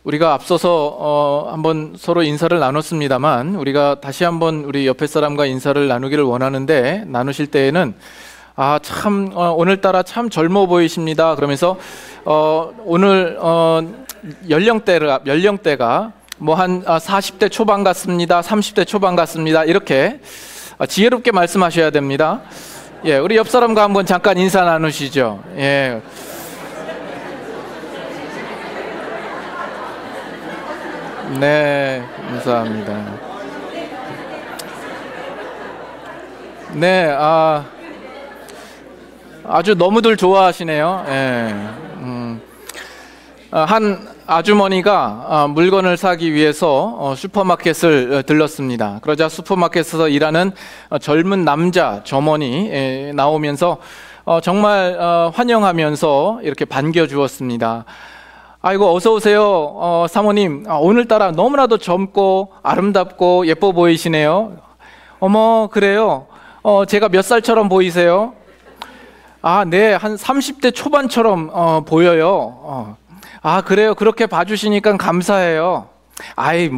우리가 앞서서 한번 서로 인사를 나눴습니다만 우리가 다시 한번 우리 옆에 사람과 인사를 나누기를 원하는데, 나누실 때에는 참 오늘따라 참 젊어 보이십니다 그러면서 오늘 연령대가 뭐 한 40대 초반 같습니다, 30대 초반 같습니다, 이렇게 지혜롭게 말씀하셔야 됩니다. 예, 우리 옆 사람과 한번 잠깐 인사 나누시죠. 예. 네, 감사합니다. 네, 아주 너무들 좋아하시네요. 예. 한 아주머니가 물건을 사기 위해서 슈퍼마켓을 들렀습니다. 그러자 슈퍼마켓에서 일하는 젊은 남자 점원이 나오면서 정말 환영하면서 이렇게 반겨주었습니다. 아이고, 어서 오세요. 사모님, 오늘따라 너무나도 젊고 아름답고 예뻐 보이시네요. 어머, 그래요? 제가 몇 살처럼 보이세요? 네, 한 30대 초반처럼 보여요. 그래요? 그렇게 봐주시니까 감사해요.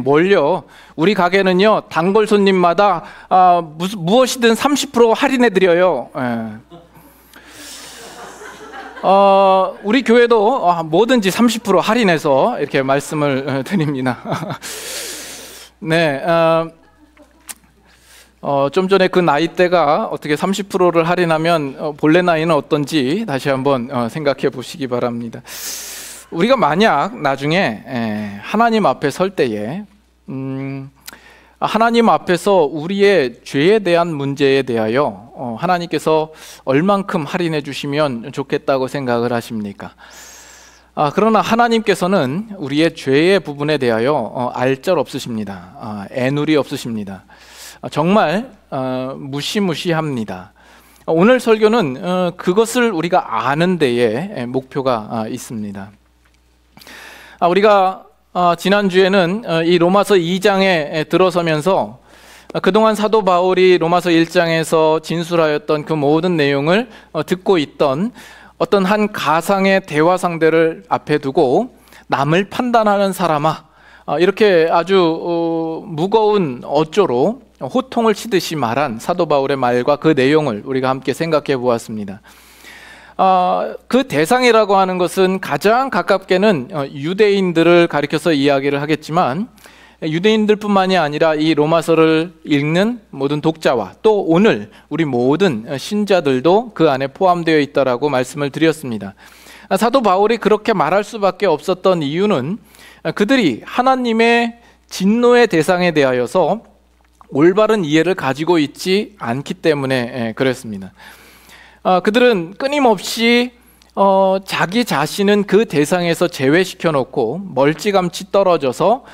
뭘요? 우리 가게는요, 단골 손님마다 무엇이든 30% 할인해드려요. 우리 교회도 뭐든지 30% 할인해서 이렇게 말씀을 드립니다. 네, 좀 전에 그 나이대가 어떻게 30%를 할인하면 본래 나이는 어떤지 다시 한번 생각해 보시기 바랍니다. 우리가 만약 나중에 하나님 앞에 설 때에 하나님 앞에서 우리의 죄에 대한 문제에 대하여 하나님께서 얼만큼 할인해 주시면 좋겠다고 생각을 하십니까? 그러나 하나님께서는 우리의 죄의 부분에 대하여 알짤 없으십니다. 애누리 없으십니다. 정말 무시무시합니다. 오늘 설교는 그것을 우리가 아는 데에 목표가 있습니다. 우리가 지난주에는 이 로마서 2장에 들어서면서 그동안 사도 바울이 로마서 1장에서 진술하였던 그 모든 내용을 듣고 있던 어떤 한 가상의 대화 상대를 앞에 두고 남을 판단하는 사람아, 이렇게 아주 무거운 어조로 호통을 치듯이 말한 사도 바울의 말과 그 내용을 우리가 함께 생각해 보았습니다. 그 대상이라고 하는 것은 가장 가깝게는 유대인들을 가리켜서 이야기를 하겠지만, 유대인들뿐만이 아니라 이 로마서를 읽는 모든 독자와 또 오늘 우리 모든 신자들도 그 안에 포함되어 있다라고 말씀을 드렸습니다. 사도 바울이 그렇게 말할 수밖에 없었던 이유는 그들이 하나님의 진노의 대상에 대하여서 올바른 이해를 가지고 있지 않기 때문에 그랬습니다. 그들은 끊임없이 자기 자신은 그 대상에서 제외시켜 놓고 멀찌감치 떨어져서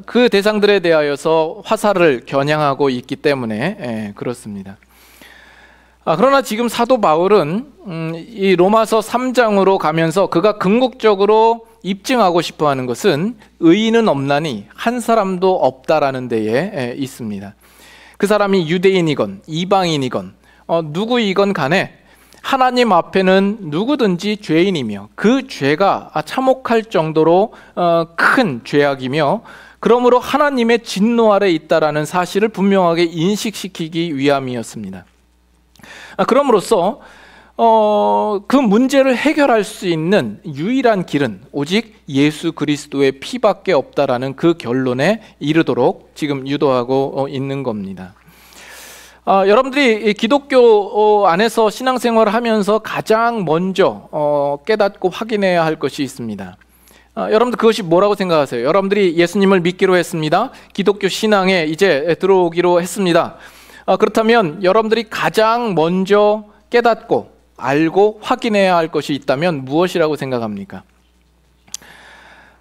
그 대상들에 대하여서 화살을 겨냥하고 있기 때문에 그렇습니다. 그러나 지금 사도 바울은 이 로마서 3장으로 가면서 그가 궁극적으로 입증하고 싶어 하는 것은 의인은 없나니 한 사람도 없다라는 데에 있습니다. 그 사람이 유대인이건 이방인이건 누구이건 간에 하나님 앞에는 누구든지 죄인이며 그 죄가 참혹할 정도로 큰 죄악이며 그러므로 하나님의 진노 아래 있다라는 사실을 분명하게 인식시키기 위함이었습니다. 그럼으로써 그 문제를 해결할 수 있는 유일한 길은 오직 예수 그리스도의 피밖에 없다라는 그 결론에 이르도록 지금 유도하고 있는 겁니다. 여러분들이 기독교 안에서 신앙생활을 하면서 가장 먼저 깨닫고 확인해야 할 것이 있습니다. 여러분들 그것이 뭐라고 생각하세요? 여러분들이 예수님을 믿기로 했습니다. 기독교 신앙에 이제 들어오기로 했습니다. 그렇다면 여러분들이 가장 먼저 깨닫고 알고 확인해야 할 것이 있다면 무엇이라고 생각합니까?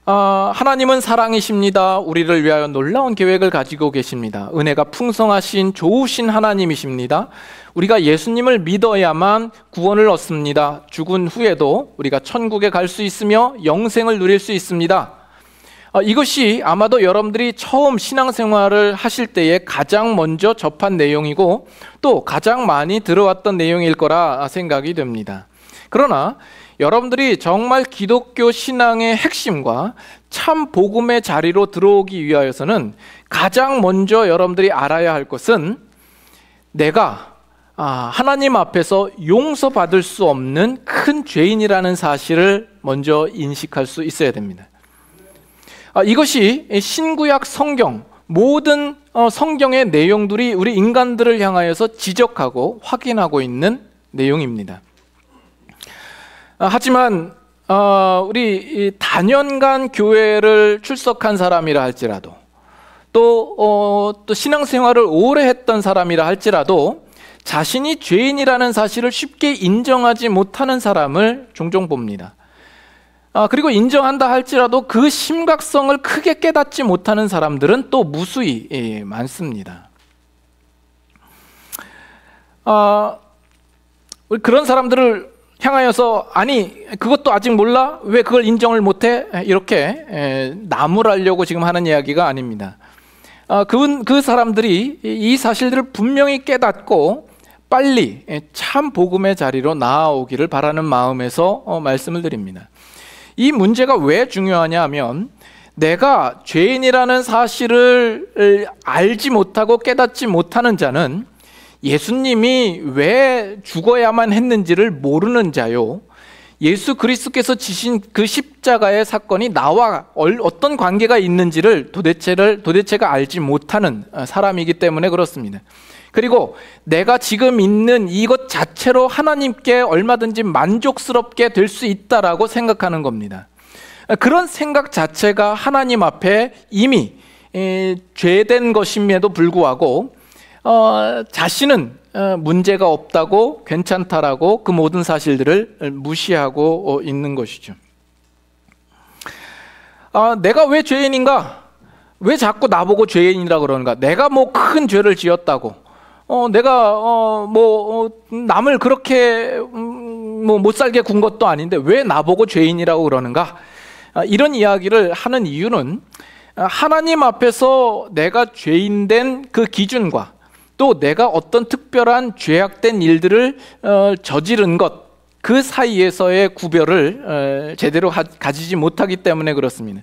하나님은 사랑이십니다. 우리를 위하여 놀라운 계획을 가지고 계십니다. 은혜가 풍성하신 좋으신 하나님이십니다. 우리가 예수님을 믿어야만 구원을 얻습니다. 죽은 후에도 우리가 천국에 갈 수 있으며 영생을 누릴 수 있습니다. 이것이 아마도 여러분들이 처음 신앙생활을 하실 때에 가장 먼저 접한 내용이고 또 가장 많이 들어왔던 내용일 거라 생각이 됩니다. 그러나 여러분들이 정말 기독교 신앙의 핵심과 참 복음의 자리로 들어오기 위하여서는 가장 먼저 여러분들이 알아야 할 것은 내가 하나님 앞에서 용서받을 수 없는 큰 죄인이라는 사실을 먼저 인식할 수 있어야 됩니다. 이것이 신구약 성경 모든 성경의 내용들이 우리 인간들을 향하여서 지적하고 확인하고 있는 내용입니다. 하지만 우리 단연간 교회를 출석한 사람이라 할지라도 또 신앙생활을 오래 했던 사람이라 할지라도 자신이 죄인이라는 사실을 쉽게 인정하지 못하는 사람을 종종 봅니다. 그리고 인정한다 할지라도 그 심각성을 크게 깨닫지 못하는 사람들은 또 무수히 많습니다. 그런 사람들을 향하여서 아니 그것도 아직 몰라? 왜 그걸 인정을 못해? 이렇게 나무라려고 지금 하는 이야기가 아닙니다. 그 사람들이 이 사실들을 분명히 깨닫고 빨리 참 복음의 자리로 나아오기를 바라는 마음에서 말씀을 드립니다. 이 문제가 왜 중요하냐 하면 내가 죄인이라는 사실을 알지 못하고 깨닫지 못하는 자는 예수님이 왜 죽어야만 했는지를 모르는 자요, 예수 그리스도께서 지신 그 십자가의 사건이 나와 어떤 관계가 있는지를 도대체가 알지 못하는 사람이기 때문에 그렇습니다. 그리고 내가 지금 있는 이것 자체로 하나님께 얼마든지 만족스럽게 될 수 있다라고 생각하는 겁니다. 그런 생각 자체가 하나님 앞에 이미 죄된 것임에도 불구하고 자신은 문제가 없다고 괜찮다라고 그 모든 사실들을 무시하고 있는 것이죠. 내가 왜 죄인인가? 왜 자꾸 나보고 죄인이라고 그러는가? 내가 뭐 큰 죄를 지었다고 내가 남을 그렇게 못 살게 군 것도 아닌데 왜 나보고 죄인이라고 그러는가? 이런 이야기를 하는 이유는 하나님 앞에서 내가 죄인된 그 기준과 또 내가 어떤 특별한 죄악된 일들을 저지른 것, 그 사이에서의 구별을 제대로 가지지 못하기 때문에 그렇습니다.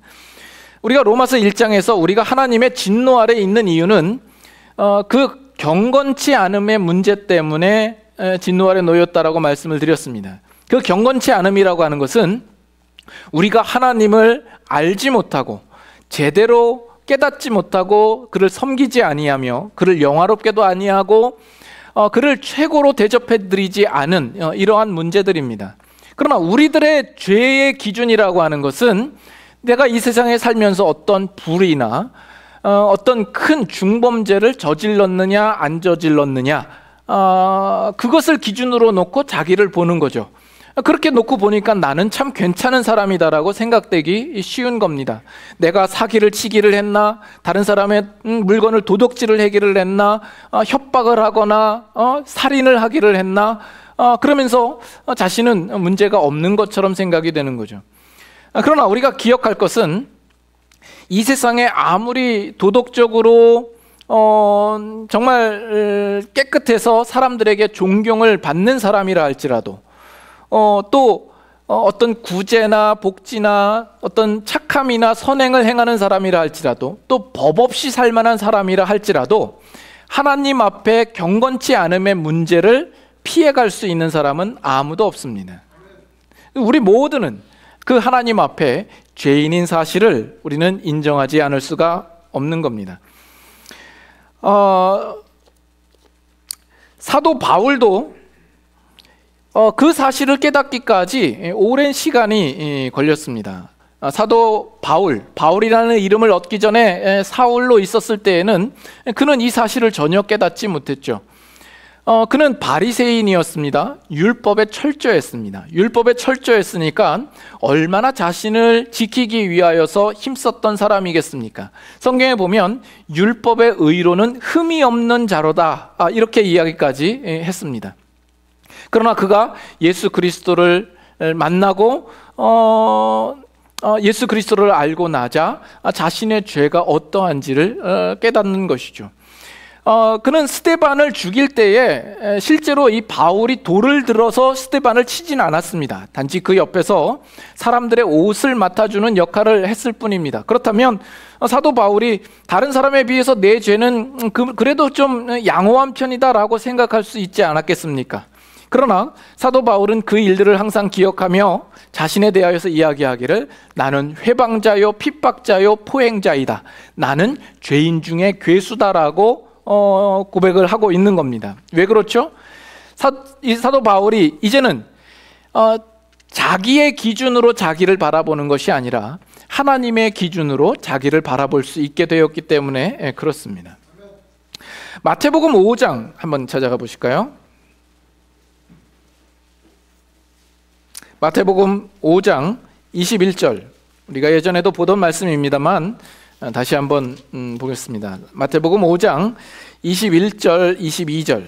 우리가 로마서 1장에서 우리가 하나님의 진노 아래 있는 이유는 그 경건치 않음의 문제 때문에 진노 아래 놓였다라고 말씀을 드렸습니다. 그 경건치 않음이라고 하는 것은 우리가 하나님을 알지 못하고 제대로 깨닫지 못하고 그를 섬기지 아니하며 그를 영화롭게도 아니하고 그를 최고로 대접해드리지 않은 이러한 문제들입니다. 그러나 우리들의 죄의 기준이라고 하는 것은 내가 이 세상에 살면서 어떤 불의나 어떤 큰 중범죄를 저질렀느냐 안 저질렀느냐 그것을 기준으로 놓고 자기를 보는 거죠. 그렇게 놓고 보니까 나는 참 괜찮은 사람이다라고 생각되기 쉬운 겁니다. 내가 사기를 치기를 했나? 다른 사람의 물건을 도둑질을 하기를 했나? 협박을 하거나 살인을 하기를 했나? 그러면서 자신은 문제가 없는 것처럼 생각이 되는 거죠. 그러나 우리가 기억할 것은 이 세상에 아무리 도덕적으로 정말 깨끗해서 사람들에게 존경을 받는 사람이라 할지라도 또 어떤 구제나 복지나 어떤 착함이나 선행을 행하는 사람이라 할지라도 또 법 없이 살만한 사람이라 할지라도 하나님 앞에 경건치 않음의 문제를 피해갈 수 있는 사람은 아무도 없습니다. 우리 모두는 그 하나님 앞에 죄인인 사실을 우리는 인정하지 않을 수가 없는 겁니다. 사도 바울도 그 사실을 깨닫기까지 오랜 시간이 걸렸습니다. 사도 바울이라는 이름을 얻기 전에 사울로 있었을 때에는 그는 이 사실을 전혀 깨닫지 못했죠. 그는 바리새인이었습니다. 율법에 철저했습니다. 율법에 철저했으니까 얼마나 자신을 지키기 위하여서 힘썼던 사람이겠습니까? 성경에 보면 율법의 의로는 흠이 없는 자로다 이렇게 이야기까지 했습니다. 그러나 그가 예수 그리스도를 만나고 예수 그리스도를 알고 나자 자신의 죄가 어떠한지를 깨닫는 것이죠. 그는 스데반을 죽일 때에 실제로 이 바울이 돌을 들어서 스데반을 치진 않았습니다. 단지 그 옆에서 사람들의 옷을 맡아주는 역할을 했을 뿐입니다. 그렇다면 사도 바울이 다른 사람에 비해서 내 죄는 그래도 좀 양호한 편이다라고 생각할 수 있지 않았겠습니까? 그러나 사도 바울은 그 일들을 항상 기억하며 자신에 대하여서 이야기하기를 나는 회방자요 핍박자요 포행자이다. 나는 죄인 중에 괴수다라고 고백을 하고 있는 겁니다. 왜 그렇죠? 사도 바울이 이제는 자기의 기준으로 자기를 바라보는 것이 아니라 하나님의 기준으로 자기를 바라볼 수 있게 되었기 때문에 그렇습니다. 마태복음 5장 한번 찾아가 보실까요? 마태복음 5장 21절, 우리가 예전에도 보던 말씀입니다만 다시 한번 보겠습니다. 마태복음 5장 21절 22절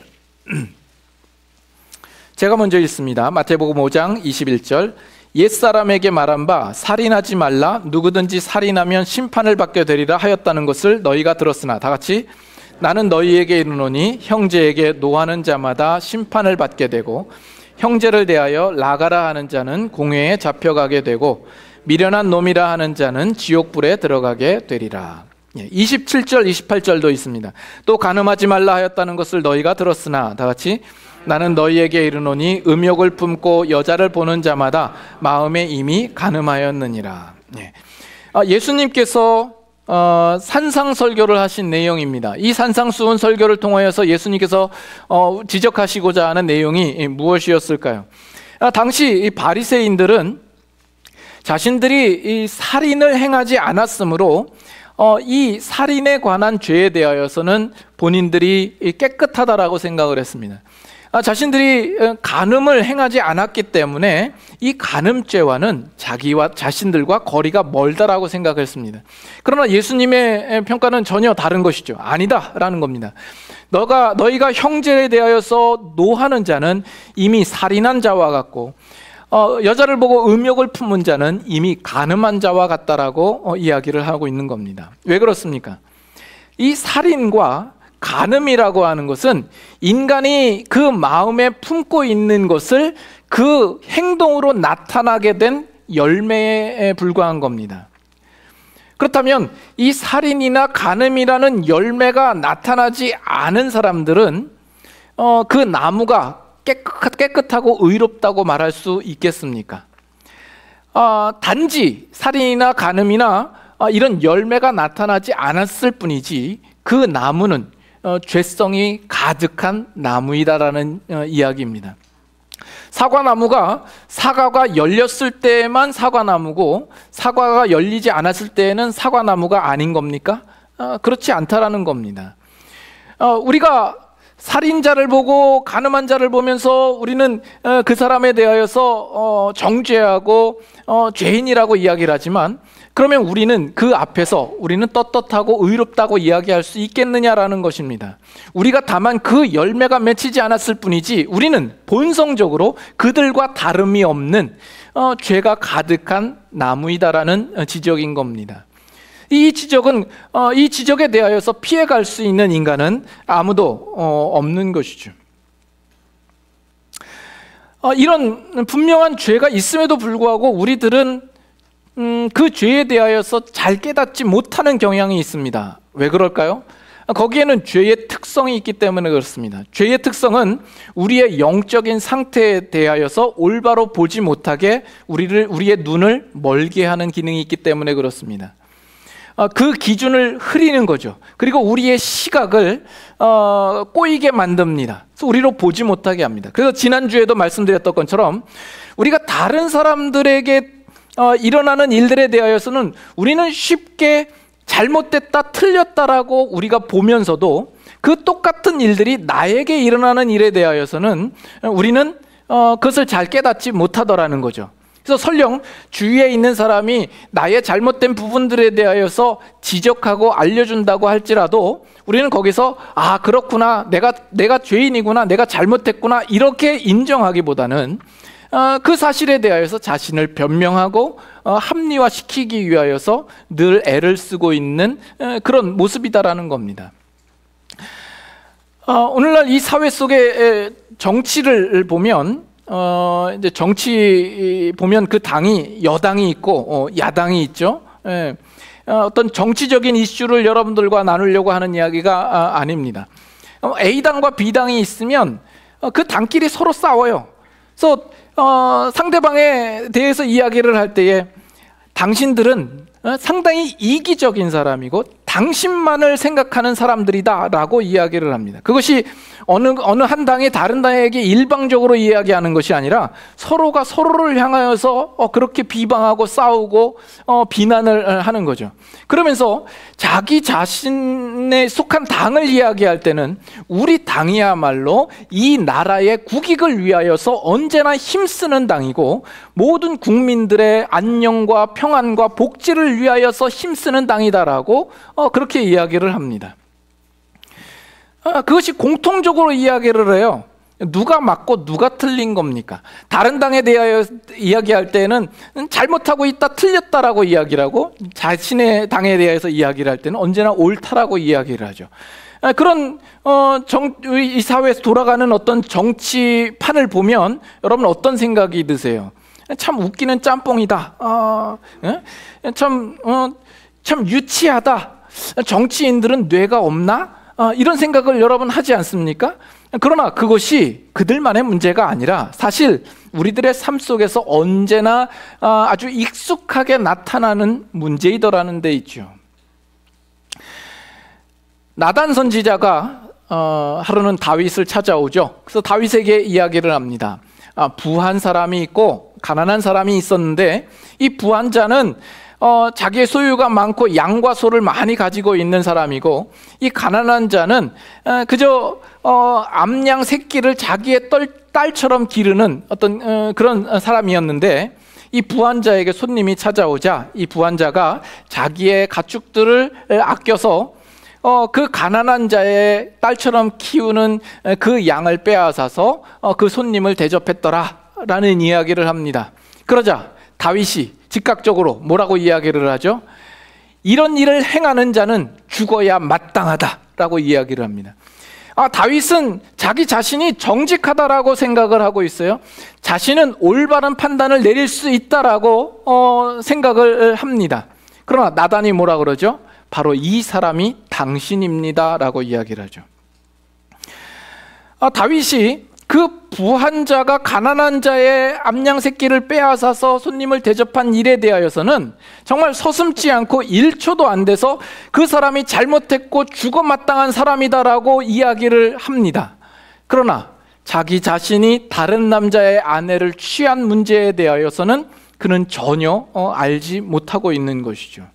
제가 먼저 읽습니다. 마태복음 5장 21절 옛사람에게 말한 바 살인하지 말라 누구든지 살인하면 심판을 받게 되리라 하였다는 것을 너희가 들었으나, 다 같이, 나는 너희에게 이르노니 형제에게 노하는 자마다 심판을 받게 되고 형제를 대하여 나가라 하는 자는 공회에 잡혀가게 되고 미련한 놈이라 하는 자는 지옥불에 들어가게 되리라. 27절 28절도 있습니다. 또 간음하지 말라 하였다는 것을 너희가 들었으나, 다 같이, 나는 너희에게 이르노니 음욕을 품고 여자를 보는 자마다 마음에 이미 간음하였느니라. 예수님께서 산상설교를 하신 내용입니다. 이 산상수훈 설교를 통하여서 예수님께서 지적하시고자 하는 내용이 무엇이었을까요? 당시 이 바리새인들은 자신들이 이 살인을 행하지 않았으므로 이 살인에 관한 죄에 대하여서는 본인들이 깨끗하다라고 생각을 했습니다. 자신들이 간음을 행하지 않았기 때문에 이 간음죄와는 자기와 자신들과 거리가 멀다라고 생각했습니다. 그러나 예수님의 평가는 전혀 다른 것이죠. 아니다라는 겁니다. 너희가 형제에 대하여서 노하는 자는 이미 살인한 자와 같고 여자를 보고 음욕을 품은 자는 이미 간음한 자와 같다라고 이야기를 하고 있는 겁니다. 왜 그렇습니까? 이 살인과 간음이라고 하는 것은 인간이 그 마음에 품고 있는 것을 그 행동으로 나타나게 된 열매에 불과한 겁니다. 그렇다면 이 살인이나 간음이라는 열매가 나타나지 않은 사람들은 그 나무가 깨끗하고 의롭다고 말할 수 있겠습니까? 단지 살인이나 간음이나 이런 열매가 나타나지 않았을 뿐이지 그 나무는 죄성이 가득한 나무이다라는 이야기입니다. 사과나무가 사과가 열렸을 때만 사과나무고 사과가 열리지 않았을 때에는 사과나무가 아닌 겁니까? 그렇지 않다라는 겁니다. 우리가 살인자를 보고 간음한 자를 보면서 우리는 그 사람에 대하여서 정죄하고 죄인이라고 이야기를 하지만, 그러면 우리는 그 앞에서 우리는 떳떳하고 의롭다고 이야기할 수 있겠느냐라는 것입니다. 우리가 다만 그 열매가 맺히지 않았을 뿐이지 우리는 본성적으로 그들과 다름이 없는 죄가 가득한 나무이다라는 지적인 겁니다. 이 지적에 대하여서 피해갈 수 있는 인간은 아무도 없는 것이죠. 이런 분명한 죄가 있음에도 불구하고 우리들은 그 죄에 대하여서 잘 깨닫지 못하는 경향이 있습니다. 왜 그럴까요? 거기에는 죄의 특성이 있기 때문에 그렇습니다. 죄의 특성은 우리의 영적인 상태에 대하여서 올바로 보지 못하게 우리의 눈을 멀게 하는 기능이 있기 때문에 그렇습니다. 그 기준을 흐리는 거죠. 그리고 우리의 시각을 꼬이게 만듭니다. 그래서 우리로 보지 못하게 합니다. 그래서 지난주에도 말씀드렸던 것처럼 우리가 다른 사람들에게 일어나는 일들에 대하여서는 우리는 쉽게 잘못됐다, 틀렸다라고 우리가 보면서도 그 똑같은 일들이 나에게 일어나는 일에 대하여서는 우리는 그것을 잘 깨닫지 못하더라는 거죠. 그래서 설령 주위에 있는 사람이 나의 잘못된 부분들에 대하여서 지적하고 알려준다고 할지라도 우리는 거기서 그렇구나, 내가 죄인이구나, 내가 잘못했구나 이렇게 인정하기보다는 그 사실에 대하여서 자신을 변명하고 합리화시키기 위하여서 늘 애를 쓰고 있는 그런 모습이다라는 겁니다. 오늘날 이 사회 속의 정치를 보면 이제 정치 보면 그 당이 여당이 있고 야당이 있죠. 예. 어떤 정치적인 이슈를 여러분들과 나누려고 하는 이야기가 아닙니다. A당과 B당이 있으면 그 당끼리 서로 싸워요. 그래서 상대방에 대해서 이야기를 할 때에 당신들은 상당히 이기적인 사람이고 당신만을 생각하는 사람들이다 라고 이야기를 합니다. 그것이 어느 한 당이 다른 당에게 일방적으로 이야기하는 것이 아니라 서로가 서로를 향하여서 그렇게 비방하고 싸우고 비난을 하는 거죠. 그러면서 자기 자신에 속한 당을 이야기할 때는 우리 당이야말로 이 나라의 국익을 위하여서 언제나 힘쓰는 당이고 모든 국민들의 안녕과 평안과 복지를 위하여서 힘쓰는 당이다라고 그렇게 이야기를 합니다. 그것이 공통적으로 이야기를 해요. 누가 맞고 누가 틀린 겁니까? 다른 당에 대하여 이야기할 때는 잘못하고 있다, 틀렸다라고 이야기를 하고 자신의 당에 대해서 이야기를 할 때는 언제나 옳다라고 이야기를 하죠. 그런 이 사회에서 돌아가는 어떤 정치판을 보면 여러분 어떤 생각이 드세요? 참 웃기는 짬뽕이다. 참 유치하다. 정치인들은 뇌가 없나? 이런 생각을 여러분 하지 않습니까? 그러나 그것이 그들만의 문제가 아니라 사실 우리들의 삶 속에서 언제나 아주 익숙하게 나타나는 문제이더라는 데 있죠. 나단 선지자가 하루는 다윗을 찾아오죠. 그래서 다윗에게 이야기를 합니다. 부한 사람이 있고 가난한 사람이 있었는데 이 부한 자는 자기의 소유가 많고 양과 소를 많이 가지고 있는 사람이고 이 가난한 자는 그저 암양 새끼를 자기의 딸처럼 기르는 어떤 그런 사람이었는데 이 부한 자에게 손님이 찾아오자 이 부한 자가 자기의 가축들을 아껴서 그 가난한 자의 딸처럼 키우는 그 양을 빼앗아서 그 손님을 대접했더라라는 이야기를 합니다. 그러자 다윗이 즉각적으로 뭐라고 이야기를 하죠? 이런 일을 행하는 자는 죽어야 마땅하다라고 이야기를 합니다. 다윗은 자기 자신이 정직하다라고 생각을 하고 있어요. 자신은 올바른 판단을 내릴 수 있다라고 생각을 합니다. 그러나 나단이 뭐라 그러죠? 바로 이 사람이 당신입니다라고 이야기를 하죠. 다윗이 그 부한 자가 가난한 자의 암양 새끼를 빼앗아서 손님을 대접한 일에 대하여서는 정말 서슴지 않고 1초도 안 돼서 그 사람이 잘못했고 죽어 마땅한 사람이다라고 이야기를 합니다. 그러나 자기 자신이 다른 남자의 아내를 취한 문제에 대하여서는 그는 전혀 알지 못하고 있는 것이죠.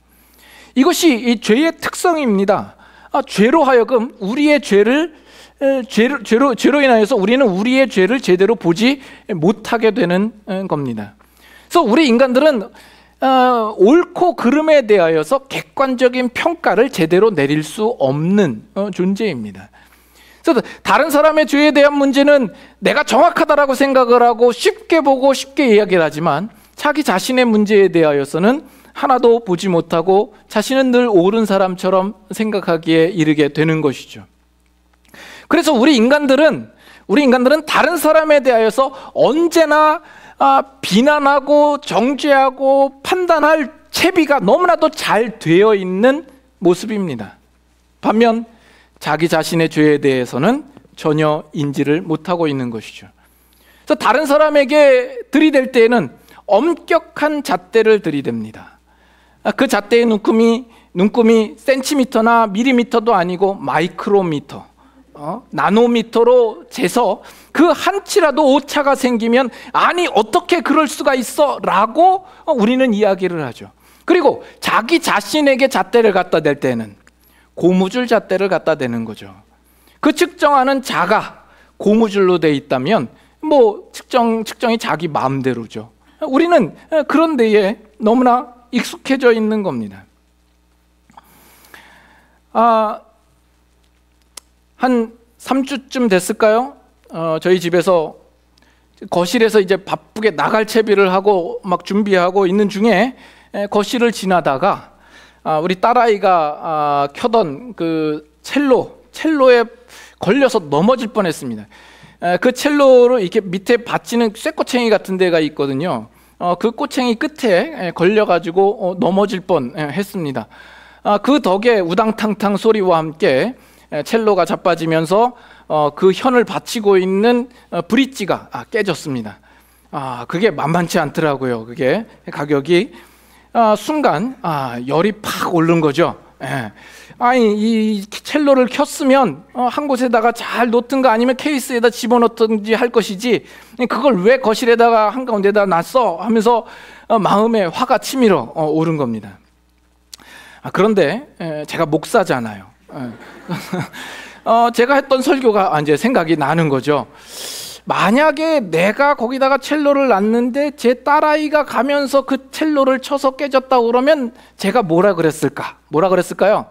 이것이 이 죄의 특성입니다. 죄로 하여금 우리의 죄로 인하여서 우리는 우리의 죄를 제대로 보지 못하게 되는 겁니다. 그래서 우리 인간들은 옳고 그름에 대하여서 객관적인 평가를 제대로 내릴 수 없는 존재입니다. 그래서 다른 사람의 죄에 대한 문제는 내가 정확하다라고 생각을 하고 쉽게 보고 쉽게 이야기를 하지만 자기 자신의 문제에 대하여서는 하나도 보지 못하고 자신은 늘 옳은 사람처럼 생각하기에 이르게 되는 것이죠. 그래서 우리 인간들은 다른 사람에 대하여서 언제나 비난하고 정죄하고 판단할 채비가 너무나도 잘 되어 있는 모습입니다. 반면 자기 자신의 죄에 대해서는 전혀 인지를 못하고 있는 것이죠. 그래서 다른 사람에게 들이댈 때에는 엄격한 잣대를 들이댑니다. 그 잣대의 눈금이 센티미터나 밀리미터도 아니고 마이크로미터, 나노미터로 재서 그 한치라도 오차가 생기면 아니 어떻게 그럴 수가 있어 라고 우리는 이야기를 하죠. 그리고 자기 자신에게 잣대를 갖다 댈 때는 고무줄 잣대를 갖다 대는 거죠. 그 측정하는 자가 고무줄로 돼 있다면 뭐 측정이 자기 마음대로죠. 우리는 그런 데에 너무나 익숙해져 있는 겁니다. 한 3주쯤 됐을까요? 저희 집에서 거실에서 이제 바쁘게 나갈 채비를 하고 막 준비하고 있는 중에 거실을 지나다가 우리 딸아이가 켜던 그 첼로의 걸려서 넘어질 뻔했습니다. 그 첼로로 이렇게 밑에 받치는 쇠꼬챙이 같은 데가 있거든요. 그 꼬챙이 끝에 걸려가지고 넘어질 뻔했습니다. 그 덕에 우당탕탕 소리와 함께 첼로가 자빠지면서 그 현을 받치고 있는 브릿지가 깨졌습니다. 그게 만만치 않더라고요. 그게 가격이 순간 열이 팍 오른 거죠. 아니 이 첼로를 켰으면 한 곳에다가 잘 놓든가 아니면 케이스에다 집어넣든지 할 것이지 그걸 왜 거실에다가 한가운데다 놨어 하면서 마음에 화가 치밀어 오른 겁니다. 그런데 제가 목사잖아요. 제가 했던 설교가 이제 생각이 나는 거죠. 만약에 내가 거기다가 첼로를 놨는데 제 딸아이가 가면서 그 첼로를 쳐서 깨졌다고 그러면 제가 뭐라 그랬을까? 뭐라 그랬을까요?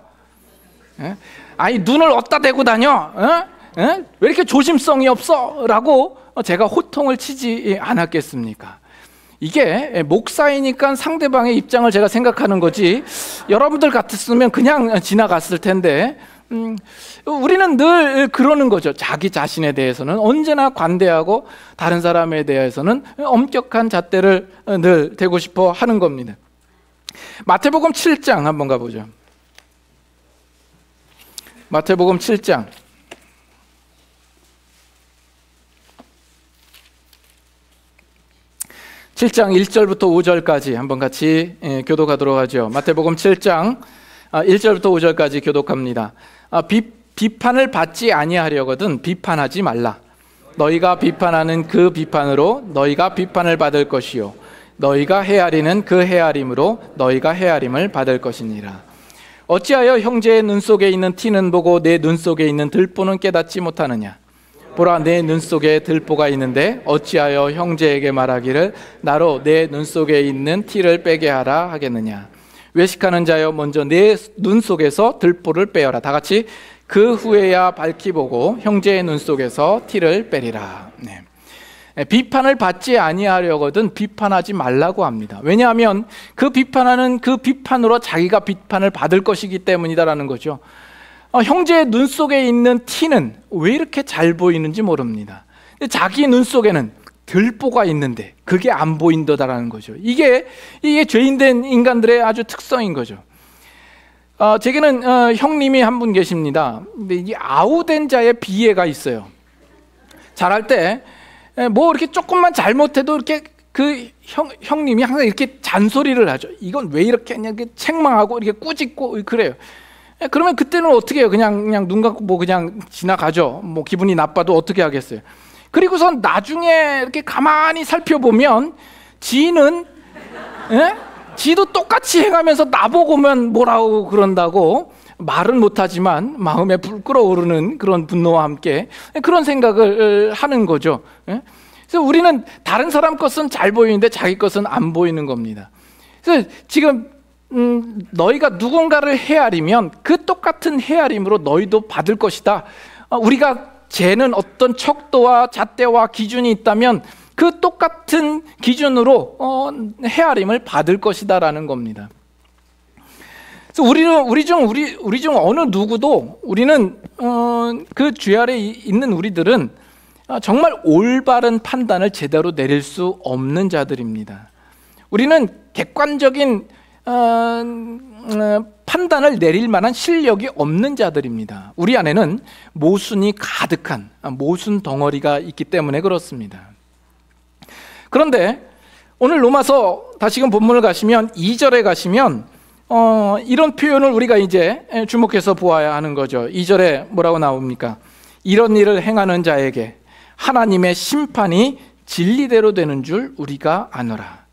아니 눈을 어디다 대고 다녀? 왜 이렇게 조심성이 없어? 라고 제가 호통을 치지 않았겠습니까? 이게 목사이니까 상대방의 입장을 제가 생각하는 거지 여러분들 같았으면 그냥 지나갔을 텐데 우리는 늘 그러는 거죠. 자기 자신에 대해서는 언제나 관대하고 다른 사람에 대해서는 엄격한 잣대를 늘 대고 싶어 하는 겁니다. 마태복음 7장 한번 가보죠. 마태복음 7장 1절부터 5절까지 한번 같이 교독하도록 하죠. 마태복음 7장 1절부터 5절까지 교독합니다. 비판을 받지 아니하려거든 비판하지 말라. 너희가 비판하는 그 비판으로 너희가 비판을 받을 것이요 너희가 헤아리는 그 헤아림으로 너희가 헤아림을 받을 것이니라. 어찌하여 형제의 눈 속에 있는 티는 보고 내 눈 속에 있는 들보는 깨닫지 못하느냐. 보라, 내 눈 속에 들보가 있는데 어찌하여 형제에게 말하기를 나로 내 눈 속에 있는 티를 빼게 하라 하겠느냐. 외식하는 자여, 먼저 내 눈 속에서 들보를 빼어라. 다 같이 그 후에야 밝히 보고 형제의 눈 속에서 티를 빼리라. 비판을 받지 아니하려거든 비판하지 말라고 합니다. 왜냐하면 그 비판하는 그 비판으로 자기가 비판을 받을 것이기 때문이다라는 거죠. 형제의 눈 속에 있는 티는 왜 이렇게 잘 보이는지 모릅니다. 자기 눈 속에는 들보가 있는데 그게 안 보인다라는 거죠. 이게 죄인된 인간들의 아주 특성인 거죠. 제게는 형님이 한 분 계십니다. 근데 이 아우된 자의 비애가 있어요. 잘할 때 뭐 이렇게 조금만 잘못해도 이렇게 그 형님이 항상 이렇게 잔소리를 하죠. 이건 왜 이렇게 했냐, 이렇게 책망하고 이렇게 꾸짖고 그래요. 그러면 그때는 어떻게 해요? 그냥 눈 감고 뭐 그냥 지나가죠. 뭐 기분이 나빠도 어떻게 하겠어요? 그리고선 나중에 이렇게 가만히 살펴보면 지는 지도 똑같이 해가면서 나보고만 뭐라고 그런다고 말은 못하지만 마음에 불 끓어오르는 그런 분노와 함께 그런 생각을 하는 거죠. 그래서 우리는 다른 사람 것은 잘 보이는데 자기 것은 안 보이는 겁니다. 그래서 지금 너희가 누군가를 헤아리면 그 똑같은 헤아림으로 너희도 받을 것이다. 우리가 재는 어떤 척도와 잣대와 기준이 있다면 그 똑같은 기준으로 헤아림을 받을 것이다라는 겁니다. 그래서 우리 중 어느 누구도 우리는 그 죄 아래 있는 우리들은 정말 올바른 판단을 제대로 내릴 수 없는 자들입니다. 우리는 객관적인 판단을 내릴 만한 실력이 없는 자들입니다. 우리 안에는 모순이 가득한 모순 덩어리가 있기 때문에 그렇습니다. 그런데 오늘 로마서 다시금 본문을 가시면 2절에 가시면 이런 표현을 우리가 이제 주목해서 보아야 하는 거죠. 2절에 뭐라고 나옵니까? 이런 일을 행하는 자에게 하나님의 심판이 진리대로 되는 줄 우리가 아노라.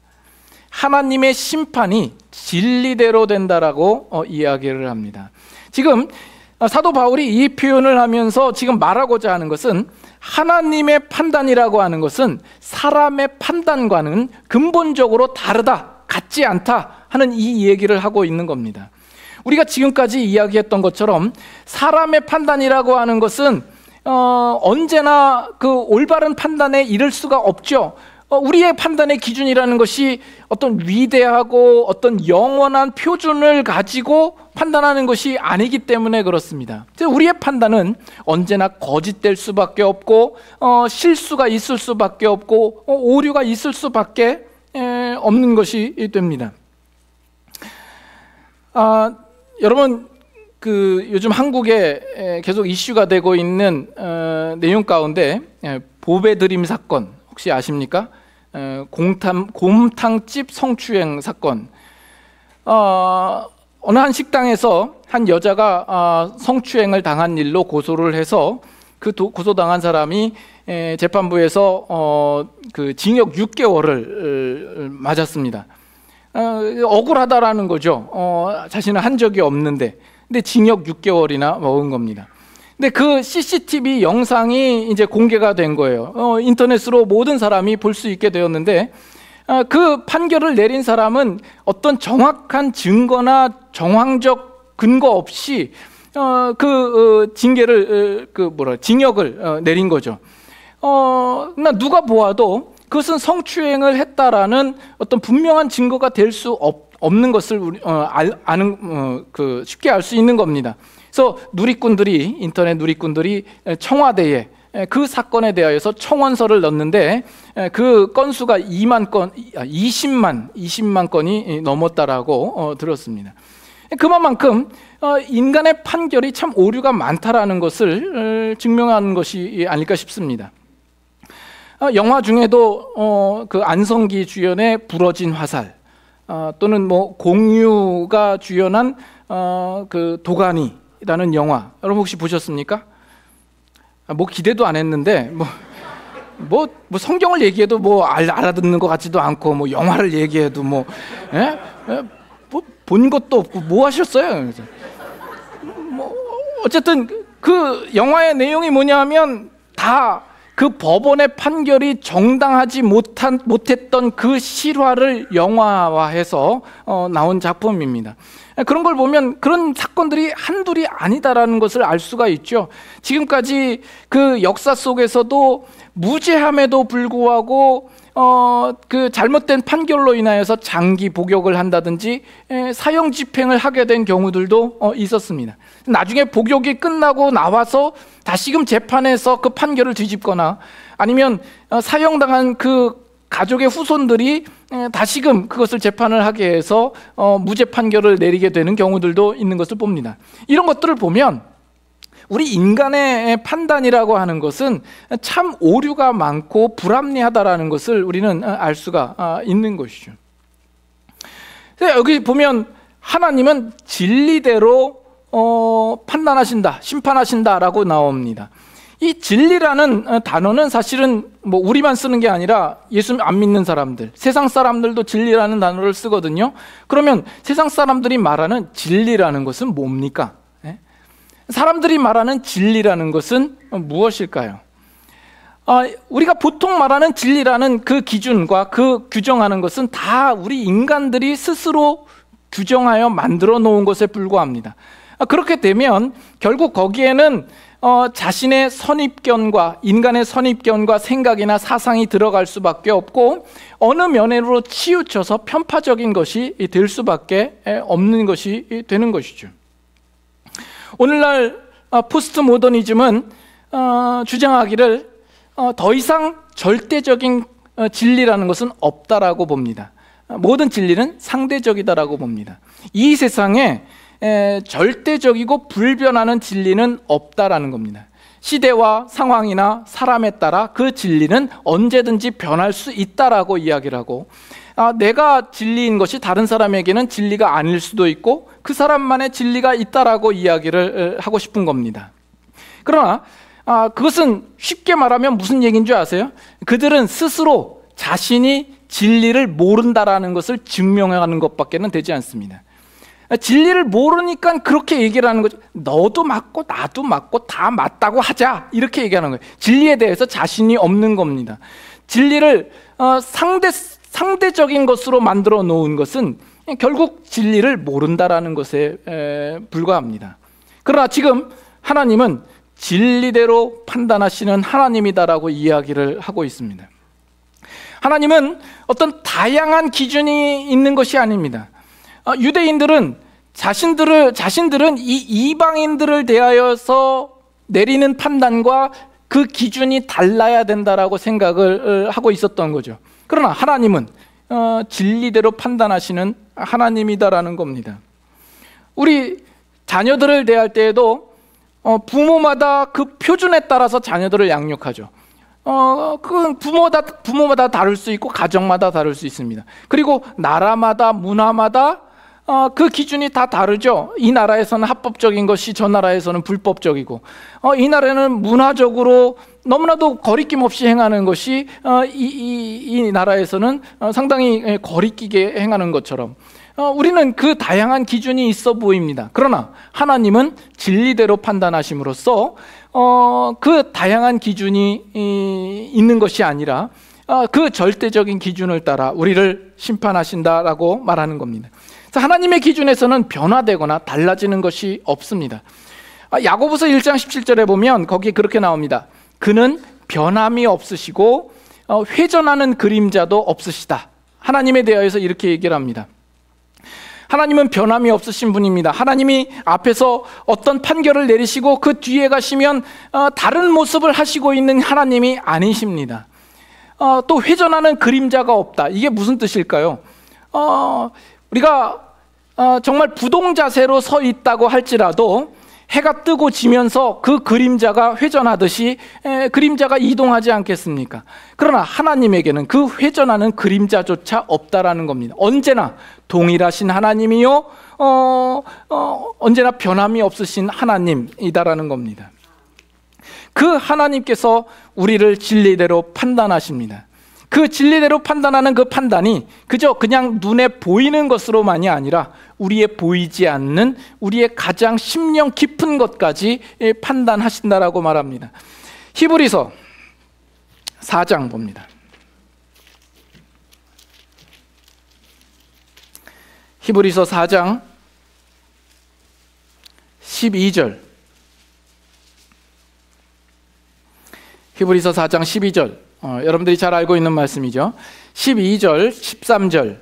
하나님의 심판이 진리대로 된다라고 이야기를 합니다. 지금 사도 바울이 이 표현을 하면서 지금 말하고자 하는 것은 하나님의 판단이라고 하는 것은 사람의 판단과는 근본적으로 다르다, 같지 않다 하는 이 얘기를 하고 있는 겁니다. 우리가 지금까지 이야기했던 것처럼 사람의 판단이라고 하는 것은 언제나 그 올바른 판단에 이를 수가 없죠. 우리의 판단의 기준이라는 것이 어떤 위대하고 어떤 영원한 표준을 가지고 판단하는 것이 아니기 때문에 그렇습니다. 우리의 판단은 언제나 거짓될 수밖에 없고 실수가 있을 수밖에 없고 오류가 있을 수밖에 없는 것이 됩니다. 여러분, 요즘 한국에 계속 이슈가 되고 있는 내용 가운데 보배드림 사건 혹시 아십니까? 곰탕집 성추행 사건. 어느 한 식당에서 한 여자가 성추행을 당한 일로 고소를 해서 그 고소당한 사람이 재판부에서 징역 6개월을 맞았습니다. 억울하다라는 거죠. 자신은 한 적이 없는데, 근데 징역 6개월이나 먹은 겁니다. 근데 그 CCTV 영상이 이제 공개가 된 거예요. 인터넷으로 모든 사람이 볼 수 있게 되었는데, 그 판결을 내린 사람은 어떤 정확한 증거나 정황적 근거 없이 징역을 내린 거죠. 누가 보아도 그것은 성추행을 했다라는 어떤 분명한 증거가 될 수 없는 것을 쉽게 알 수 있는 겁니다. 그래서 인터넷 누리꾼들이 청와대에 그 사건에 대하여서 청원서를 넣었는데 그 건수가 20만 건이 넘었다라고 들었습니다. 그만큼 인간의 판결이 참 오류가 많다라는 것을 증명하는 것이 아닐까 싶습니다. 영화 중에도 안성기 주연의 부러진 화살, 또는 공유가 주연한 도가니라는 영화, 여러분 혹시 보셨습니까? 기대도 안 했는데 성경을 얘기해도 알아듣는 것 같지도 않고 영화를 얘기해도 본 것도 없고 하셨어요? 그래서 어쨌든 그 영화의 내용이 뭐냐면 다 그 법원의 판결이 정당하지 못했던 그 실화를 영화화해서 나온 작품입니다. 그런 걸 보면 그런 사건들이 한둘이 아니다라는 것을 알 수가 있죠. 지금까지 그 역사 속에서도 무죄함에도 불구하고 그 잘못된 판결로 인하여서 장기 복역을 한다든지 사형 집행을 하게 된 경우들도 있었습니다. 나중에 복역이 끝나고 나와서 다시금 재판에서 그 판결을 뒤집거나 아니면 사형당한 그 가족의 후손들이 다시금 그것을 재판을 하게 해서 무죄 판결을 내리게 되는 경우들도 있는 것을 봅니다. 이런 것들을 보면 우리 인간의 판단이라고 하는 것은 참 오류가 많고 불합리하다라는 것을 우리는 알 수가 있는 것이죠. 여기 보면 하나님은 진리대로 판단하신다, 심판하신다라고 나옵니다. 이 진리라는 단어는 사실은 우리만 쓰는 게 아니라 예수 안 믿는 사람들, 세상 사람들도 진리라는 단어를 쓰거든요. 그러면 세상 사람들이 말하는 진리라는 것은 뭡니까? 사람들이 말하는 진리라는 것은 무엇일까요? 우리가 보통 말하는 진리라는 그 기준과 그 규정하는 것은 다 우리 인간들이 스스로 규정하여 만들어 놓은 것에 불과합니다. 그렇게 되면 결국 거기에는 자신의 선입견과 인간의 선입견과 생각이나 사상이 들어갈 수밖에 없고 어느 면으로 치우쳐서 편파적인 것이 될 수밖에 없는 것이 되는 것이죠. 오늘날 포스트 모더니즘은 주장하기를 더 이상 절대적인 진리라는 것은 없다라고 봅니다. 모든 진리는 상대적이다라고 봅니다. 이 세상에 절대적이고 불변하는 진리는 없다라는 겁니다. 시대와 상황이나 사람에 따라 그 진리는 언제든지 변할 수 있다라고 이야기를 하고, 내가 진리인 것이 다른 사람에게는 진리가 아닐 수도 있고 그 사람만의 진리가 있다라고 이야기를 하고 싶은 겁니다. 그러나 그것은 쉽게 말하면 무슨 얘기인 줄 아세요? 그들은 스스로 자신이 진리를 모른다라는 것을 증명하는 것밖에는 되지 않습니다. 진리를 모르니까 그렇게 얘기를 하는 거죠. 너도 맞고 나도 맞고 다 맞다고 하자, 이렇게 얘기하는 거예요. 진리에 대해서 자신이 없는 겁니다. 진리를 상대적인 것으로 만들어 놓은 것은 결국 진리를 모른다라는 것에 불과합니다. 그러나 지금 하나님은 진리대로 판단하시는 하나님이다라고 이야기를 하고 있습니다. 하나님은 어떤 다양한 기준이 있는 것이 아닙니다. 유대인들은 자신들은 이 이방인들을 대하여서 내리는 판단과 그 기준이 달라야 된다라고 생각을 하고 있었던 거죠. 그러나 하나님은 진리대로 판단하시는 하나님이다라는 겁니다. 우리 자녀들을 대할 때에도 부모마다 그 표준에 따라서 자녀들을 양육하죠. 그건 부모마다 다를 수 있고 가정마다 다를 수 있습니다. 그리고 나라마다 문화마다 그 기준이 다 다르죠. 이 나라에서는 합법적인 것이 저 나라에서는 불법적이고, 이 나라에는 문화적으로 너무나도 거리낌 없이 행하는 것이 이 나라에서는 상당히 거리끼게 행하는 것처럼 우리는 그 다양한 기준이 있어 보입니다. 그러나 하나님은 진리대로 판단하심으로써 그 다양한 기준이 있는 것이 아니라 그 절대적인 기준을 따라 우리를 심판하신다라고 말하는 겁니다. 하나님의 기준에서는 변화되거나 달라지는 것이 없습니다. 야고보서 1장 17절에 보면 거기 그렇게 나옵니다. 그는 변함이 없으시고 회전하는 그림자도 없으시다. 하나님에 대하여서 이렇게 얘기를 합니다. 하나님은 변함이 없으신 분입니다. 하나님이 앞에서 어떤 판결을 내리시고 그 뒤에 가시면 다른 모습을 하시고 있는 하나님이 아니십니다. 또 회전하는 그림자가 없다. 이게 무슨 뜻일까요? 우리가 정말 부동자세로 서 있다고 할지라도 해가 뜨고 지면서 그 그림자가 회전하듯이 그림자가 이동하지 않겠습니까? 그러나 하나님에게는 그 회전하는 그림자조차 없다라는 겁니다. 언제나 동일하신 하나님이요, 언제나 변함이 없으신 하나님이다라는 겁니다. 그 하나님께서 우리를 진리대로 판단하십니다. 그 진리대로 판단하는 그 판단이 그냥 눈에 보이는 것으로만이 아니라 우리의 보이지 않는 우리의 가장 심령 깊은 것까지 판단하신다라고 말합니다. 히브리서 4장 봅니다. 히브리서 4장 12절. 히브리서 4장 12절. 여러분들이 잘 알고 있는 말씀이죠. 12절, 13절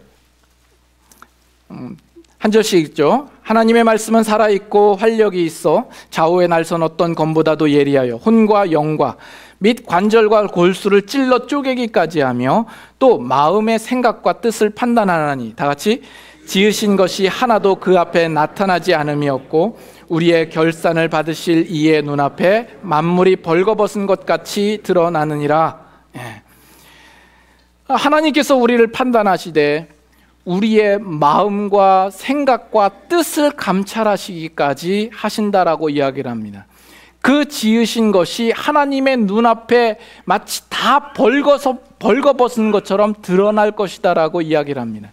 한 절씩 읽죠. 하나님의 말씀은 살아있고 활력이 있어 좌우의 날선 어떤 검보다도 예리하여 혼과 영과 및 관절과 골수를 찔러 쪼개기까지 하며 또 마음의 생각과 뜻을 판단하나니, 다 같이, 지으신 것이 하나도 그 앞에 나타나지 않음이 없고 우리의 결산을 받으실 이의 눈앞에 만물이 벌거벗은 것 같이 드러나느니라. 하나님께서 우리를 판단하시되 우리의 마음과 생각과 뜻을 감찰하시기까지 하신다라고 이야기를 합니다. 그 지으신 것이 하나님의 눈앞에 마치 다 벌거벗은 것처럼 드러날 것이다라고 이야기를 합니다.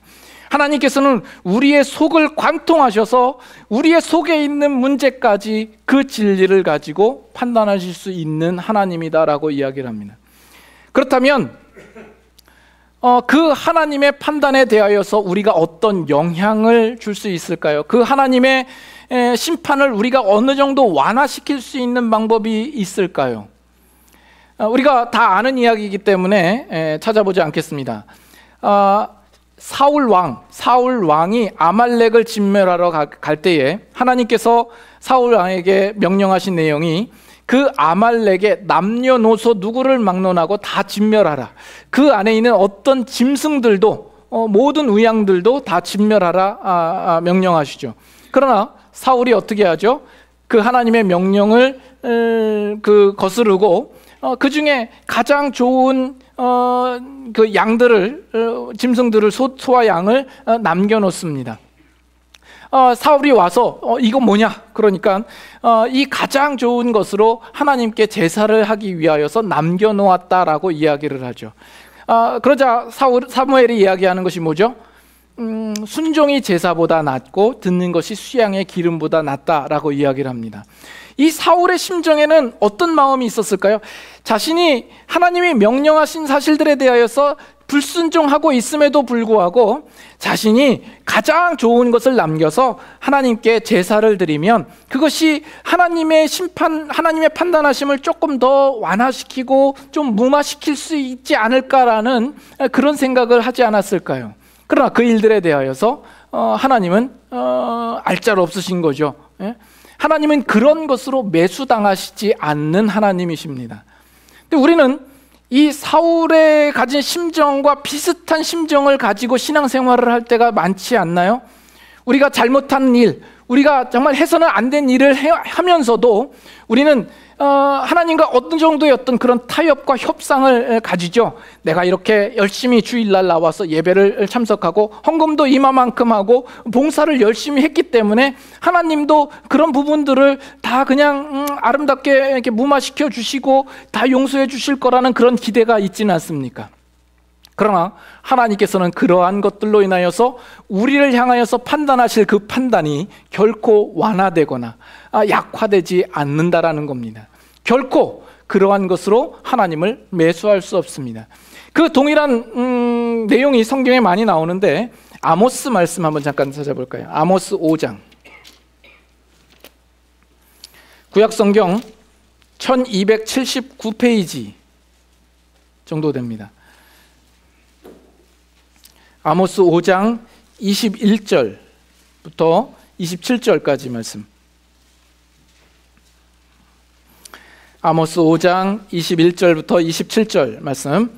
하나님께서는 우리의 속을 관통하셔서 우리의 속에 있는 문제까지 그 진리를 가지고 판단하실 수 있는 하나님이다라고 이야기를 합니다. 그렇다면 그 하나님의 판단에 대하여서 우리가 어떤 영향을 줄 수 있을까요? 그 하나님의 심판을 우리가 어느 정도 완화시킬 수 있는 방법이 있을까요? 우리가 다 아는 이야기이기 때문에 찾아보지 않겠습니다. 사울 왕이 아말렉을 진멸하러 갈 때에 하나님께서 사울 왕에게 명령하신 내용이 그 아말렉의 남녀노소 누구를 막론하고 다 진멸하라. 그 안에 있는 어떤 짐승들도 모든 의양들도 다 진멸하라 명령하시죠. 그러나 사울이 어떻게 하죠? 그 하나님의 명령을 거스르고 그 중에 가장 좋은 그 양들을 짐승들을 소와 양을 남겨놓습니다. 사울이 와서 이거 뭐냐? 그러니까 이 가장 좋은 것으로 하나님께 제사를 하기 위하여서 남겨놓았다라고 이야기를 하죠. 그러자 사무엘이 이야기하는 것이 뭐죠? 순종이 제사보다 낫고 듣는 것이 수양의 기름보다 낫다라고 이야기를 합니다. 이 사울의 심정에는 어떤 마음이 있었을까요? 자신이 하나님이 명령하신 사실들에 대하여서 불순종하고 있음에도 불구하고 자신이 가장 좋은 것을 남겨서 하나님께 제사를 드리면 그것이 하나님의 심판, 하나님의 판단하심을 조금 더 완화시키고 좀 무마시킬 수 있지 않을까라는 그런 생각을 하지 않았을까요? 그러나 그 일들에 대하여서 하나님은 알짤 없으신 거죠. 하나님은 그런 것으로 매수당하시지 않는 하나님이십니다. 근데 우리는 이 사울의 가진 심정과 비슷한 심정을 가지고 신앙생활을 할 때가 많지 않나요? 우리가 잘못한 일, 우리가 정말 해서는 안 된 일을 하면서도 우리는 하나님과 어떤 정도의 어떤 그런 타협과 협상을 가지죠. 내가 이렇게 열심히 주일날 나와서 예배를 참석하고 헌금도 이마만큼 하고 봉사를 열심히 했기 때문에 하나님도 그런 부분들을 다 그냥 아름답게 이렇게 무마시켜 주시고 다 용서해 주실 거라는 그런 기대가 있지는 않습니까? 그러나 하나님께서는 그러한 것들로 인하여서 우리를 향하여서 판단하실 그 판단이 결코 완화되거나 약화되지 않는다라는 겁니다. 결코 그러한 것으로 하나님을 매수할 수 없습니다. 그 동일한 내용이 성경에 많이 나오는데 아모스 말씀 한번 잠깐 찾아볼까요? 아모스 5장. 구약성경 1279페이지 정도 됩니다. 아모스 5장 21절부터 27절까지 말씀. 아모스 5장 21절부터 27절 말씀.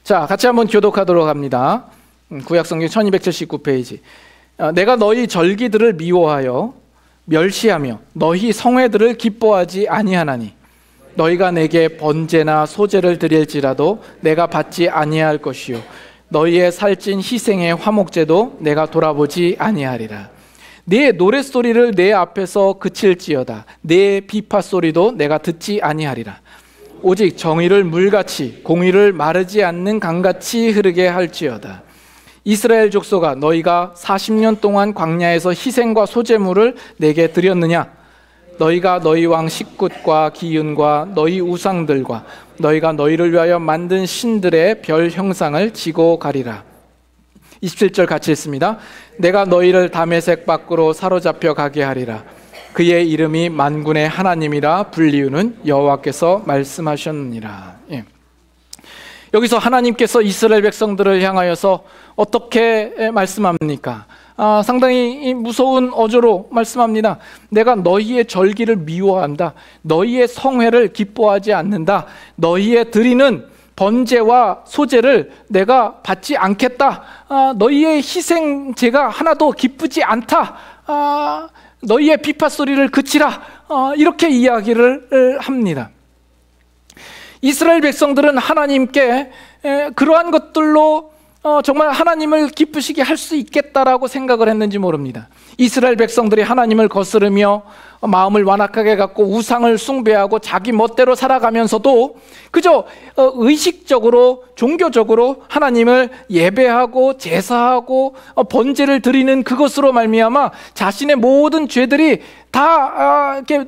자, 같이 한번 교독하도록 합니다. 구약성경 1279페이지. 내가 너희 절기들을 미워하여 멸시하며 너희 성회들을 기뻐하지 아니하나니 너희가 내게 번제나 소제를 드릴지라도 내가 받지 아니할 것이요 너희의 살찐 희생의 화목제도 내가 돌아보지 아니하리라. 네 노랫소리를 내 앞에서 그칠지어다. 네 비파소리도 내가 듣지 아니하리라. 오직 정의를 물같이 공의를 마르지 않는 강같이 흐르게 할지어다. 이스라엘 족속아, 너희가 40년 동안 광야에서 희생과 소제물을 내게 드렸느냐? 너희가 너희 왕 식굿과 기윤과 너희 우상들과 너희가 너희를 위하여 만든 신들의 별 형상을 지고 가리라. 27절 같이 읽습니다. 내가 너희를 다메섹 밖으로 사로잡혀 가게 하리라. 그의 이름이 만군의 하나님이라 불리우는 여호와께서 말씀하셨느니라. 예. 여기서 하나님께서 이스라엘 백성들을 향하여서 어떻게 말씀합니까? 상당히 무서운 어조로 말씀합니다. 내가 너희의 절기를 미워한다. 너희의 성회를 기뻐하지 않는다. 너희의 드리는 번제와 소제를 내가 받지 않겠다. 너희의 희생제가 하나도 기쁘지 않다. 너희의 비파소리를 그치라. 이렇게 이야기를 합니다. 이스라엘 백성들은 하나님께 그러한 것들로 정말 하나님을 기쁘시게 할 수 있겠다라고 생각을 했는지 모릅니다. 이스라엘 백성들이 하나님을 거스르며 마음을 완악하게 갖고 우상을 숭배하고 자기 멋대로 살아가면서도 그저 의식적으로 종교적으로 하나님을 예배하고 제사하고 번제를 드리는 그것으로 말미암아 자신의 모든 죄들이 다 이렇게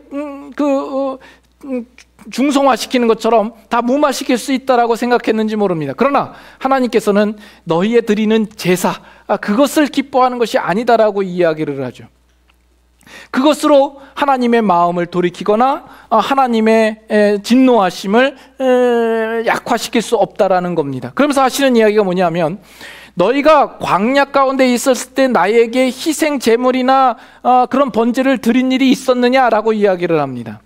중성화시키는 것처럼 다 무마시킬 수 있다라고 생각했는지 모릅니다. 그러나 하나님께서는 너희의 드리는 제사, 그것을 기뻐하는 것이 아니다라고 이야기를 하죠. 그것으로 하나님의 마음을 돌이키거나 하나님의 진노하심을 약화시킬 수 없다라는 겁니다. 그러면서 하시는 이야기가 뭐냐면 너희가 광야 가운데 있었을 때 나에게 희생 제물이나 그런 번제를 드린 일이 있었느냐라고 이야기를 합니다.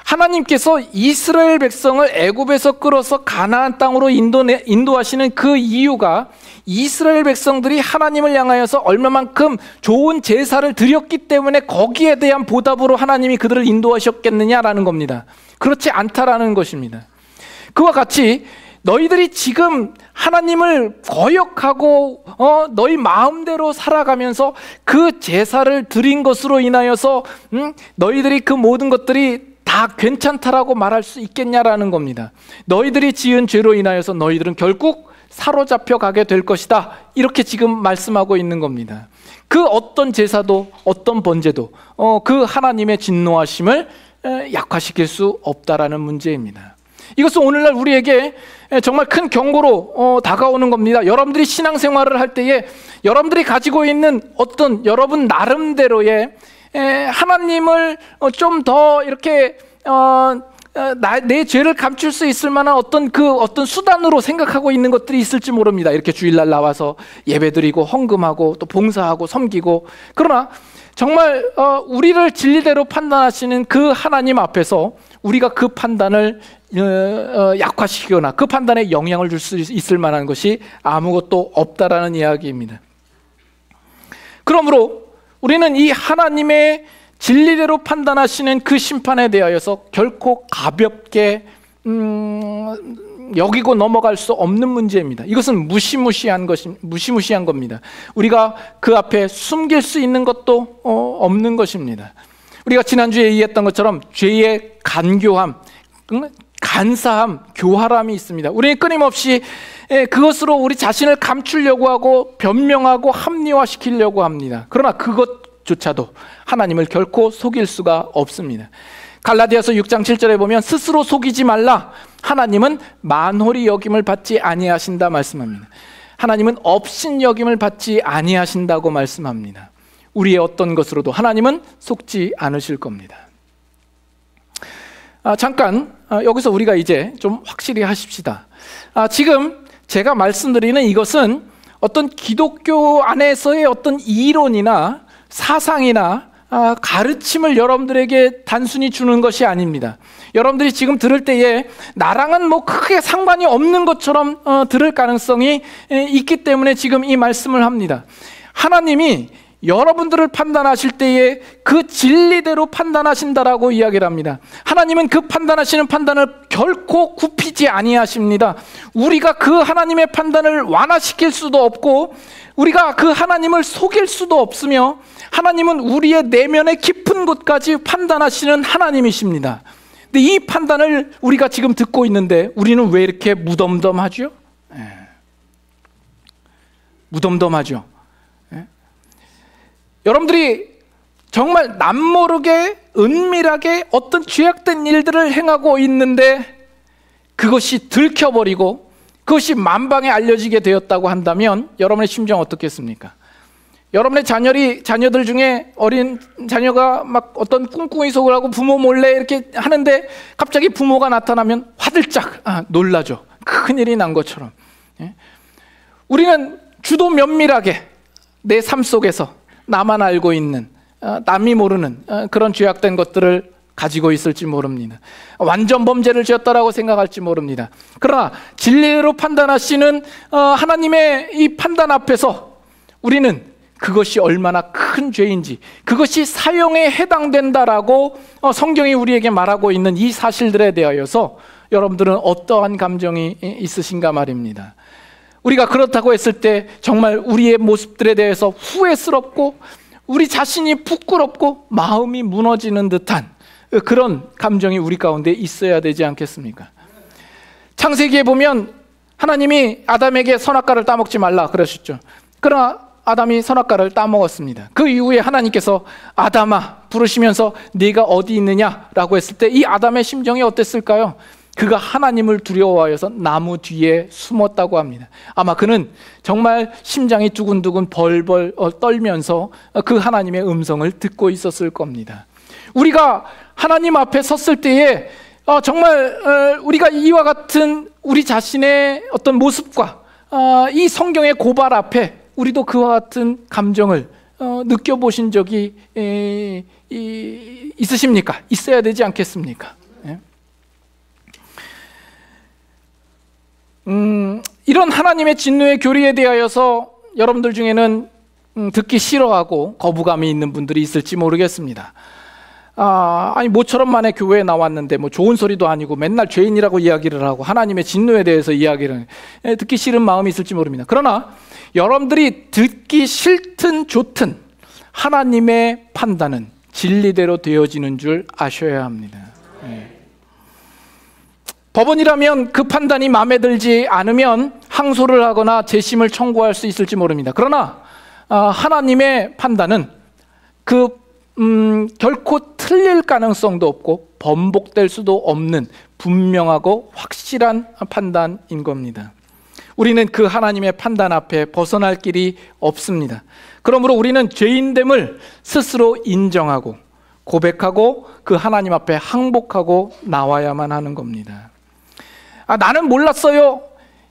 하나님께서 이스라엘 백성을 애굽에서 끌어서 가나안 땅으로 인도하시는 그 이유가 이스라엘 백성들이 하나님을 향하여서 얼마만큼 좋은 제사를 드렸기 때문에 거기에 대한 보답으로 하나님이 그들을 인도하셨겠느냐라는 겁니다. 그렇지 않다라는 것입니다. 그와 같이 너희들이 지금 하나님을 거역하고 너희 마음대로 살아가면서 그 제사를 드린 것으로 인하여서 너희들이 그 모든 것들이 다 괜찮다라고 말할 수 있겠냐라는 겁니다. 너희들이 지은 죄로 인하여서 너희들은 결국 사로잡혀 가게 될 것이다. 이렇게 지금 말씀하고 있는 겁니다. 그 어떤 제사도 어떤 번제도 그 하나님의 진노하심을 약화시킬 수 없다라는 문제입니다. 이것은 오늘날 우리에게 정말 큰 경고로 다가오는 겁니다. 여러분들이 신앙생활을 할 때에 여러분들이 가지고 있는 어떤 여러분 나름대로의 하나님을 좀 더 이렇게 내 죄를 감출 수 있을 만한 어떤 수단으로 생각하고 있는 것들이 있을지 모릅니다. 이렇게 주일날 나와서 예배드리고 헌금하고 또 봉사하고 섬기고, 그러나 정말 우리를 진리대로 판단하시는 그 하나님 앞에서 우리가 그 판단을 약화시키거나 그 판단에 영향을 줄 수 있을 만한 것이 아무것도 없다라는 이야기입니다. 그러므로 우리는 이 하나님의 진리대로 판단하시는 그 심판에 대하여서 결코 가볍게 여기고 넘어갈 수 없는 문제입니다. 이것은 무시무시한 겁니다. 우리가 그 앞에 숨길 수 있는 것도 없는 것입니다. 우리가 지난주에 얘기했던 것처럼 죄의 간교함, 간사함, 교활함이 있습니다. 우리는 끊임없이 그것으로 우리 자신을 감추려고 하고 변명하고 합리화시키려고 합니다. 그러나 그것조차도 하나님을 결코 속일 수가 없습니다. 갈라디아서 6장 7절에 보면 스스로 속이지 말라, 하나님은 만홀히 여김을 받지 아니하신다 말씀합니다. 하나님은 업신여김을 받지 아니하신다고 말씀합니다. 우리의 어떤 것으로도 하나님은 속지 않으실 겁니다. 잠깐 여기서 우리가 이제 좀 확실히 하십시다. 지금 제가 말씀드리는 이것은 어떤 기독교 안에서의 어떤 이론이나 사상이나 가르침을 여러분들에게 단순히 주는 것이 아닙니다. 여러분들이 지금 들을 때에 나랑은 뭐 크게 상관이 없는 것처럼 들을 가능성이 있기 때문에 지금 이 말씀을 합니다. 하나님이 여러분들을 판단하실 때에 그 진리대로 판단하신다라고 이야기를 합니다. 하나님은 그 판단하시는 판단을 결코 굽히지 아니하십니다. 우리가 그 하나님의 판단을 완화시킬 수도 없고 우리가 그 하나님을 속일 수도 없으며, 하나님은 우리의 내면의 깊은 곳까지 판단하시는 하나님이십니다. 근데 이 판단을 우리가 지금 듣고 있는데 우리는 왜 이렇게 무덤덤하죠? 무덤덤하죠. 여러분들이 정말 남모르게 은밀하게 어떤 죄악된 일들을 행하고 있는데 그것이 들켜버리고 그것이 만방에 알려지게 되었다고 한다면 여러분의 심정 어떻겠습니까? 여러분의 자녀들 중에 어린 자녀가 막 어떤 꿍꿍이 속을 하고 부모 몰래 이렇게 하는데 갑자기 부모가 나타나면 화들짝 놀라죠. 큰일이 난 것처럼. 우리는 주도 면밀하게 내 삶 속에서 나만 알고 있는, 남이 모르는 그런 죄악된 것들을 가지고 있을지 모릅니다. 완전 범죄를 지었다라고 생각할지 모릅니다. 그러나 진리로 판단하시는 하나님의 이 판단 앞에서 우리는 그것이 얼마나 큰 죄인지, 그것이 사형에 해당된다라고 성경이 우리에게 말하고 있는 이 사실들에 대하여서 여러분들은 어떠한 감정이 있으신가 말입니다. 우리가 그렇다고 했을 때 정말 우리의 모습들에 대해서 후회스럽고 우리 자신이 부끄럽고 마음이 무너지는 듯한 그런 감정이 우리 가운데 있어야 되지 않겠습니까? 창세기에 보면 하나님이 아담에게 선악과를 따먹지 말라 그러셨죠. 그러나 아담이 선악과를 따먹었습니다. 그 이후에 하나님께서 아담아 부르시면서 네가 어디 있느냐라고 했을 때 이 아담의 심정이 어땠을까요? 그가 하나님을 두려워하여서 나무 뒤에 숨었다고 합니다. 아마 그는 정말 심장이 두근두근 벌벌 떨면서 그 하나님의 음성을 듣고 있었을 겁니다. 우리가 하나님 앞에 섰을 때에 정말 우리가 이와 같은 우리 자신의 어떤 모습과 이 성경의 고발 앞에 우리도 그와 같은 감정을 느껴보신 적이 있으십니까? 있어야 되지 않겠습니까? 이런 하나님의 진노의 교리에 대하여서 여러분들 중에는 듣기 싫어하고 거부감이 있는 분들이 있을지 모르겠습니다. 아니 모처럼 만에 교회에 나왔는데 뭐 좋은 소리도 아니고 맨날 죄인이라고 이야기를 하고 하나님의 진노에 대해서 이야기를 듣기 싫은 마음이 있을지 모릅니다. 그러나 여러분들이 듣기 싫든 좋든 하나님의 판단은 진리대로 되어지는 줄 아셔야 합니다. 법원이라면 그 판단이 마음에 들지 않으면 항소를 하거나 재심을 청구할 수 있을지 모릅니다. 그러나 하나님의 판단은 결코 틀릴 가능성도 없고 번복될 수도 없는 분명하고 확실한 판단인 겁니다. 우리는 그 하나님의 판단 앞에 벗어날 길이 없습니다. 그러므로 우리는 죄인됨을 스스로 인정하고 고백하고 그 하나님 앞에 항복하고 나와야만 하는 겁니다. 나는 몰랐어요.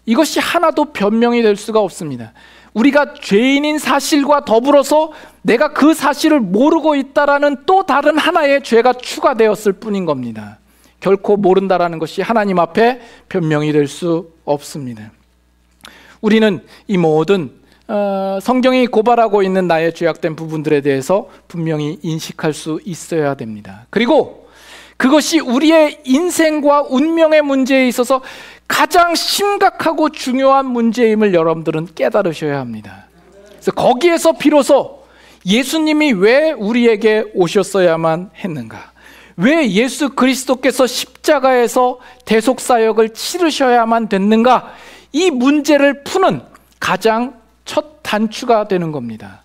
이것이 하나도 변명이 될 수가 없습니다. 우리가 죄인인 사실과 더불어서 내가 그 사실을 모르고 있다라는 또 다른 하나의 죄가 추가되었을 뿐인 겁니다. 결코 모른다라는 것이 하나님 앞에 변명이 될 수 없습니다. 우리는 이 모든 성경이 고발하고 있는 나의 죄악된 부분들에 대해서 분명히 인식할 수 있어야 됩니다. 그리고 그것이 우리의 인생과 운명의 문제에 있어서 가장 심각하고 중요한 문제임을 여러분들은 깨달으셔야 합니다. 그래서 거기에서 비로소 예수님이 왜 우리에게 오셨어야만 했는가? 왜 예수 그리스도께서 십자가에서 대속사역을 치르셔야만 됐는가? 이 문제를 푸는 가장 첫 단추가 되는 겁니다.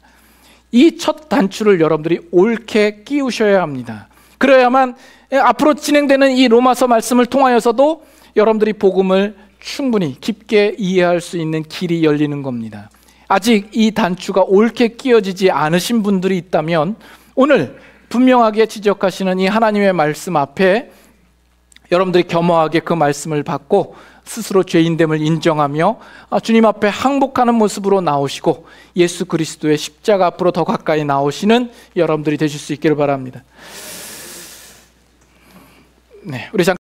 이 첫 단추를 여러분들이 옳게 끼우셔야 합니다. 그래야만 앞으로 진행되는 이 로마서 말씀을 통하여서도 여러분들이 복음을 충분히 깊게 이해할 수 있는 길이 열리는 겁니다. 아직 이 단추가 옳게 끼워지지 않으신 분들이 있다면 오늘 분명하게 지적하시는 이 하나님의 말씀 앞에 여러분들이 겸허하게 그 말씀을 받고 스스로 죄인됨을 인정하며 주님 앞에 항복하는 모습으로 나오시고 예수 그리스도의 십자가 앞으로 더 가까이 나오시는 여러분들이 되실 수 있기를 바랍니다. 네, 우리